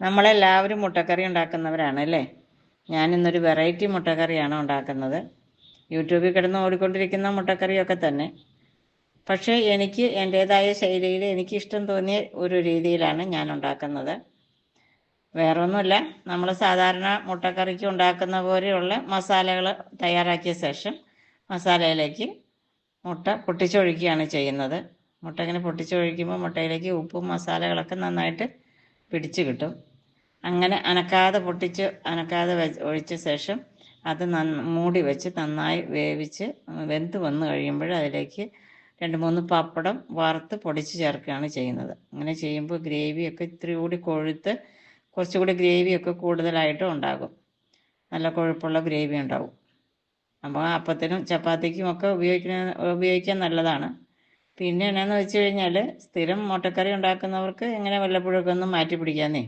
നമ്മളെല്ലാവരും മുട്ടക്കറി ഉണ്ടാക്കുന്നവരാണ് അല്ലേ? ഞാനിന്നൊരു വെറൈറ്റി മുട്ടക്കറിയാണ് ഉണ്ടാക്കുന്നത്. യൂട്യൂബിൽ കിടന്ന് ഓടിക്കൊണ്ടിരിക്കുന്ന മുട്ടക്കറിയൊക്കെ തന്നെ. പക്ഷേ എനിക്ക് എൻ്റേതായ ശൈലിയിൽ എനിക്കിഷ്ടം തോന്നിയ ഒരു രീതിയിലാണ് ഞാൻ ഉണ്ടാക്കുന്നത്. വേറൊന്നുമില്ല, നമ്മൾ സാധാരണ മുട്ടക്കറിക്ക് ഉണ്ടാക്കുന്ന പോലെയുള്ള മസാലകൾ തയ്യാറാക്കിയ ശേഷം മസാലയിലേക്ക് മുട്ട പൊട്ടിച്ചൊഴിക്കുകയാണ് ചെയ്യുന്നത്. മുട്ട ഇങ്ങനെ പൊട്ടിച്ചൊഴിക്കുമ്പോൾ മുട്ടയിലേക്ക് ഉപ്പും മസാലകളൊക്കെ നന്നായിട്ട് പിടിച്ച് കിട്ടും. അങ്ങനെ അനക്കാതെ ഒഴിച്ച ശേഷം അത് മൂടി വെച്ച് നന്നായി വേവിച്ച് വെന്ത് വന്ന് കഴിയുമ്പോൾ അതിലേക്ക് 2-3 പപ്പടം വറുത്ത് പൊടിച്ച് ചേർക്കുകയാണ് ചെയ്യുന്നത്. അങ്ങനെ ചെയ്യുമ്പോൾ ഗ്രേവിയൊക്കെ ഇത്തിരി കൂടി കൊഴുത്ത് കുറച്ചുകൂടി ഗ്രേവിയൊക്കെ കൂടുതലായിട്ടും ഉണ്ടാകും. നല്ല കൊഴുപ്പുള്ള ഗ്രേവി ഉണ്ടാവും. അപ്പോൾ അപ്പത്തിനും ചപ്പാത്തിക്കും ഒക്കെ ഉപയോഗിക്കാൻ നല്ലതാണ്. പിന്നെ എന്നാന്ന് വെച്ച് കഴിഞ്ഞാൽ സ്ഥിരം മുട്ടക്കറി ഉണ്ടാക്കുന്നവർക്ക് ഇങ്ങനെ വല്ലപ്പോഴൊക്കെ ഒന്ന് മാറ്റി പിടിക്കാന്നേ.